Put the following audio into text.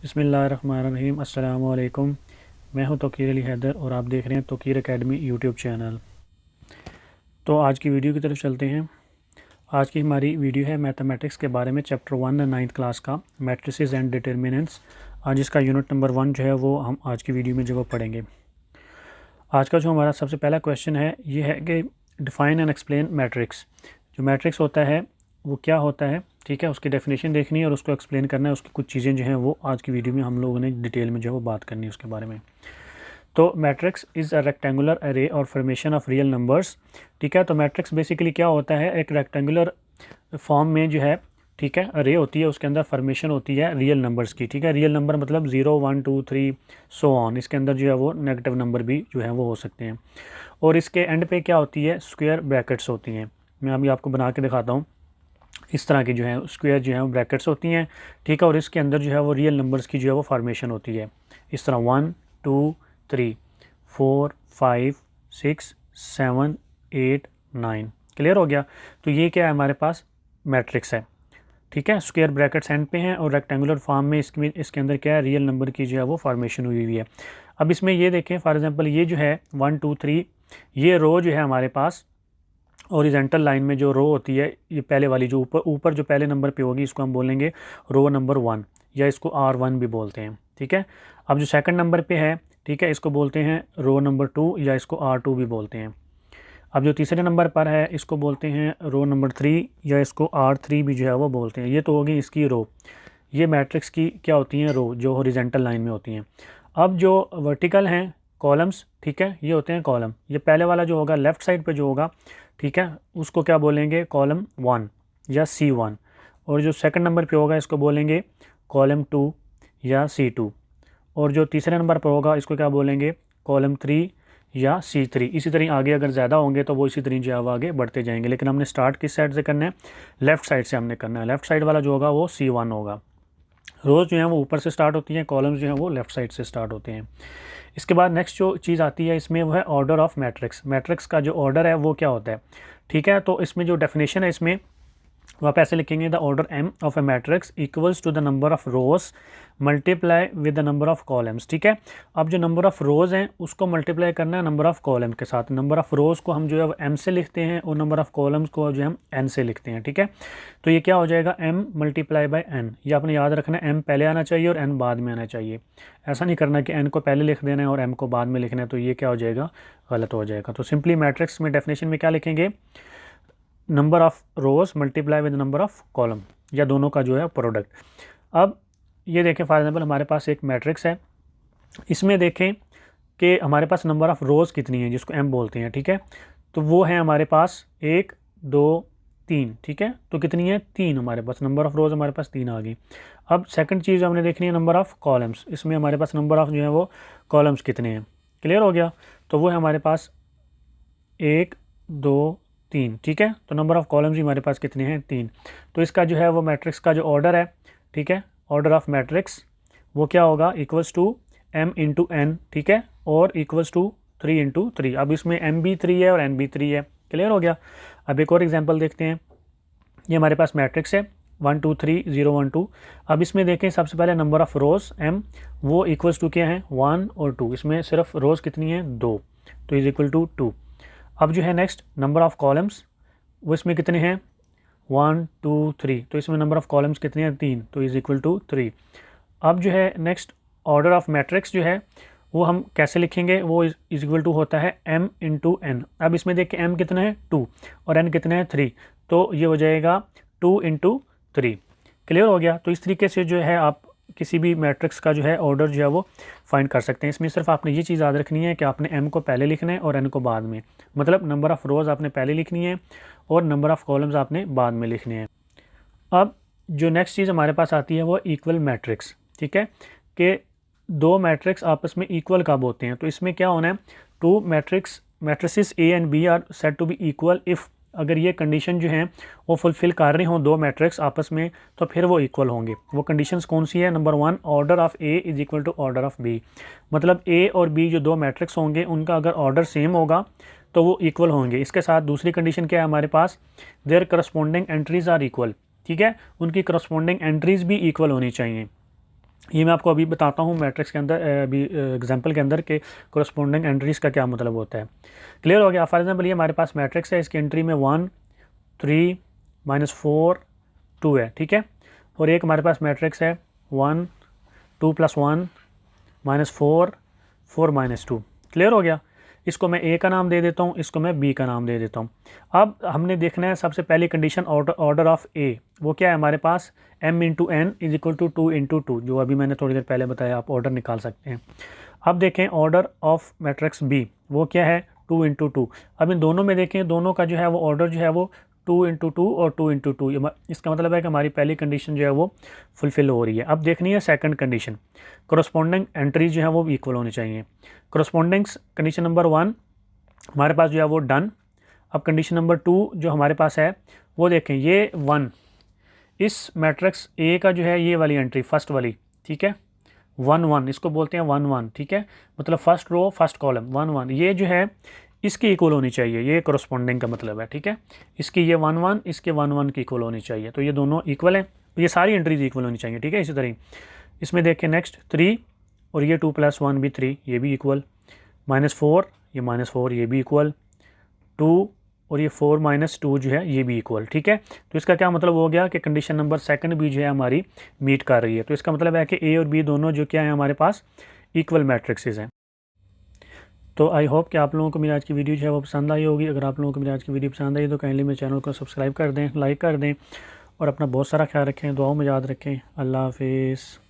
बिस्मिल्लाहिर्रहमानिर्रहीम अस्सलाम वालेकुम। मैं हूं तौकीर अली हैदर और आप देख रहे हैं तौकीर एकेडमी यूट्यूब चैनल। तो आज की वीडियो की तरफ चलते हैं। आज की हमारी वीडियो है मैथमेटिक्स के बारे में, चैप्टर 1 नाइन्थ क्लास का, मैट्रिसेस एंड डिटर्मिनेंट्स। आज इसका यूनिट नंबर 1 जो है वो हम आज की वीडियो में जो वो पढ़ेंगे। आज का जो हमारा सबसे पहला क्वेश्चन है ये है कि डिफ़ाइन एंड एक्सप्लेन मैट्रिक्स। जो मैट्रिक्स होता है वो क्या होता है, ठीक है, उसकी डेफिनेशन देखनी है और उसको एक्सप्लेन करना है। उसकी कुछ चीज़ें जो हैं वो आज की वीडियो में हम लोगों ने डिटेल में जो है वो बात करनी है उसके बारे में। तो मैट्रिक्स इज़ अ रेक्टेंगुलर अरे और फॉर्मेशन ऑफ रियल नंबर्स। ठीक है, तो मैट्रिक्स बेसिकली क्या होता है, एक रेक्टेंगुलर फॉर्म में जो है, ठीक है, अरे होती है, उसके अंदर फॉर्मेशन होती है रियल नंबर्स की। ठीक है, रियल नंबर मतलब 0 1 2 3 सो ऑन। इसके अंदर जो है वो नेगेटिव नंबर भी जो है वो हो सकते हैं। और इसके एंड पे क्या होती है, स्क्वायर ब्रैकेट्स होती हैं। मैं अभी आपको बना के दिखाता हूँ। इस तरह की जो है स्क्वायर जो है वो ब्रैकेट्स होती हैं। ठीक है, और इसके अंदर जो है वो रियल नंबर्स की जो है वो फॉर्मेशन होती है। इस तरह 1 2 3 4 5 6 7 8 9। क्लियर हो गया। तो ये क्या है, हमारे पास मैट्रिक्स है। ठीक है, स्क्वायर ब्रैकेट्स एंड पे हैं और रेक्टेंगुलर फॉर्म में इसके अंदर क्या है, रियल नंबर की जो है वो फॉर्मेशन हुई हुई है। अब इसमें ये देखें, फॉर एग्जांपल ये जो है 1 2 3, ये रो जो है हमारे पास ओरिजेंटल लाइन में जो रो होती है, ये पहले वाली जो ऊपर ऊपर जो पहले नंबर पे होगी, इसको हम बोलेंगे रो नंबर 1 या इसको R1 भी बोलते हैं। ठीक है, अब जो सेकंड नंबर पे है, ठीक है, इसको बोलते हैं रो नंबर 2 या इसको R2 भी बोलते हैं। अब जो तीसरे नंबर पर है, इसको बोलते हैं रो नंबर 3 या इसको R3 भी जो है वो बोलते हैं। ये तो होगी इसकी रो। ये मैट्रिक्स की क्या होती हैं, रो, जो हॉरिजॉन्टल लाइन में होती हैं। अब जो वर्टिकल हैं कॉलम्स, ठीक है, ये होते हैं कॉलम। ये पहले वाला जो होगा लेफ़्ट साइड पे जो होगा, ठीक है, उसको क्या बोलेंगे, कॉलम 1 या C1। और जो सेकंड नंबर पे होगा इसको बोलेंगे कॉलम 2 या C2। और जो तीसरे नंबर पर होगा इसको क्या बोलेंगे, कॉलम 3 या C3। इसी तरह आगे अगर ज़्यादा होंगे तो वो इसी तरह जो है वो आगे बढ़ते जाएंगे। लेकिन हमने स्टार्ट किस साइड से करना है, लेफ़्ट साइड से हमने करना है। लेफ़्ट साइड वाला जो होगा वो C1 होगा। रोज़ जो है वो ऊपर से स्टार्ट होती हैं, कॉलम्स जो हैं वो लेफ़्ट साइड से स्टार्ट होते हैं। इसके बाद नेक्स्ट जो चीज़ आती है इसमें वो है ऑर्डर ऑफ मैट्रिक्स। मैट्रिक्स का जो ऑर्डर है वो क्या होता है। ठीक है, तो इसमें जो डेफिनेशन है इसमें वो आप ऐसे लिखेंगे, the order m of a matrix equals to the number of rows multiply with the number of columns. ठीक है, अब जो नंबर ऑफ रोज़ हैं उसको मल्टीप्लाई करना है नंबर ऑफ कॉलम के साथ। नंबर ऑफ रोज़ को हम जो है m से लिखते हैं और नंबर ऑफ कॉलम्स को जो है हम n से लिखते हैं। ठीक है, तो ये क्या हो जाएगा, m मल्टीप्लाई बाई n। ये आपने याद रखना है, m पहले आना चाहिए और n बाद में आना चाहिए। ऐसा नहीं करना कि n को पहले लिख देना है और m को बाद में लिखना है, तो ये क्या हो जाएगा, गलत हो जाएगा। तो सिंपली मैट्रिक्स में डेफिनेशन में क्या लिखेंगे, number of rows multiply with number of column, या दोनों का जो है प्रोडक्ट। अब ये देखें, फॉर एग्जांपल हमारे पास एक मैट्रिक्स है, इसमें देखें कि हमारे पास नंबर ऑफ़ रोज़ कितनी है, जिसको m बोलते हैं। ठीक है, तो वो है हमारे पास 1 2 3। ठीक है, तो कितनी है, 3 हमारे पास नंबर ऑफ़ रोज़, हमारे पास 3 आ गई। अब सेकंड चीज़ हमने देखनी है नंबर ऑफ़ कॉलम्स। इसमें हमारे पास नंबर ऑफ़ जो है वो कॉलम्स कितने हैं। क्लियर हो गया, तो वो है हमारे पास 1 2 3। ठीक है, तो नंबर ऑफ़ कॉलम्स ही हमारे पास कितने हैं, 3। तो इसका जो है वो मैट्रिक्स का जो ऑर्डर है, ठीक है, ऑर्डर ऑफ मैट्रिक्स वो क्या होगा, equals to m into n। ठीक है, और इक्वल्स टू 3 इंटू 3। अब इसमें m भी 3 है और n भी 3 है। क्लियर हो गया। अब एक और एग्जांपल देखते हैं। ये हमारे पास मैट्रिक्स है 1 2 3 0 1 2। अब इसमें देखें, सबसे पहले नंबर ऑफ़ रोज़ m वो इक्वल्स टू क्या है, 1 और 2। इसमें सिर्फ रोज़ कितनी है, 2, तो इज़ इक्वल टू 2। अब जो है नेक्स्ट नंबर ऑफ़ कॉलम्स, वो इसमें कितने हैं, 1 2 3, तो इसमें नंबर ऑफ़ कॉलम्स कितने हैं, 3, तो इज़ इक्वल टू 3। अब जो है नेक्स्ट ऑर्डर ऑफ मैट्रिक्स जो है वो हम कैसे लिखेंगे, वो इज़ इक्वल टू होता है m इंटू n। अब इसमें देखिए m कितना है, 2, और n कितना है, 3, तो ये हो जाएगा 2 इंटू 3। क्लियर हो गया। तो इस तरीके से जो है आप किसी भी मैट्रिक्स का जो है ऑर्डर जो है वो फाइंड कर सकते हैं। इसमें सिर्फ आपने ये चीज़ याद रखनी है कि आपने m को पहले लिखना है और n को बाद में, मतलब नंबर ऑफ़ रोज़ आपने पहले लिखनी है और नंबर ऑफ़ कॉलम्स आपने बाद में लिखने हैं। अब जो नेक्स्ट चीज़ हमारे पास आती है वो इक्वल मैट्रिक्स। ठीक है, कि दो मैट्रिक्स आपस में इक्वल कब होते हैं। तो इसमें क्या होना है, two matrices A and B are said to be equal if, अगर ये कंडीशन जो है वो फुलफ़िल कर रही हों दो मैट्रिक्स आपस में, तो फिर वो इक्वल होंगे। वो कंडीशंस कौन सी है, number 1, order of A is equal to order of B। मतलब A और B जो दो मैट्रिक्स होंगे उनका अगर ऑर्डर सेम होगा तो वो इक्वल होंगे। इसके साथ दूसरी कंडीशन क्या है हमारे पास, there corresponding entries are equal. ठीक है, उनकी करस्पॉन्डिंग एंट्रीज़ भी इक्वल होनी चाहिए। ये मैं आपको अभी बताता हूँ मैट्रिक्स के अंदर, अभी एग्जांपल के अंदर के कोरस्पोंडिंग एंट्रीज का क्या मतलब होता है। क्लियर हो गया। फॉर एग्जांपल ये हमारे पास मैट्रिक्स है, इसकी एंट्री में 1 3 -4 2 है, ठीक है। और एक हमारे पास मैट्रिक्स है 1 2 + 1 -4 4 -2। क्लियर हो गया। इसको मैं ए का नाम दे देता हूँ, इसको मैं बी का नाम दे देता हूँ। अब हमने देखना है सबसे पहली कंडीशन ऑर्डर ऑफ ए, वो क्या है हमारे पास m × n = 2 × 2, जो अभी मैंने थोड़ी देर पहले बताया, आप ऑर्डर निकाल सकते हैं। अब देखें ऑर्डर ऑफ मैट्रिक्स बी, वो क्या है 2 × 2। अब इन दोनों में देखें, दोनों का जो है वो ऑर्डर जो है वो 2 × 2 और 2 × 2, इसका मतलब है कि हमारी पहली कंडीशन जो है वो फुलफिल हो रही है। अब देखनी है सेकंड कंडीशन, कोरस्पोंडिंग एंट्रीज जो है वो इक्वल होनी चाहिए। कोरस्पोंडिंग्स कंडीशन नंबर 1 हमारे पास जो है वो डन। अब कंडीशन नंबर 2 जो हमारे पास है वो देखें, ये 1 इस मैट्रिक्स ए का जो है ये वाली एंट्री फर्स्ट वाली, ठीक है, 1 1, इसको बोलते हैं 1 1, ठीक है, मतलब फर्स्ट रो फर्स्ट कॉलम 1 1, ये जो है इसकी इक्वल होनी चाहिए, ये कोरस्पोंडिंग का मतलब है, ठीक है। इसकी ये 1 1, इसके 1 1 की इक्वल होनी चाहिए, तो ये दोनों इक्वल हैं, ये सारी एंट्रीज इक्वल होनी चाहिए, ठीक है। इसी तरह इसमें देखें नेक्स्ट 3 और ये 2 + 1 भी 3, ये भी इक्वल, -4 ये -4 ये भी इक्वल, 2 और ये 4 - 2 जो है ये भी इक्वल, ठीक है। तो इसका क्या मतलब हो गया कि कंडीशन नंबर सेकंड भी जो है हमारी मीट कर रही है। तो इसका मतलब है कि ए और बी दोनों जो क्या है हमारे पास इक्वल मैट्रिक्सेस हैं। तो आई होप कि आप लोगों को मेरी आज की वीडियो जो है वो पसंद आई होगी। अगर आप लोगों को मेरी आज की वीडियो पसंद आई तो काइंडली मेरे चैनल को सब्सक्राइब कर दें, लाइक कर दें और अपना बहुत सारा ख्याल रखें, दुआओं में याद रखें। अल्लाह हाफिज़।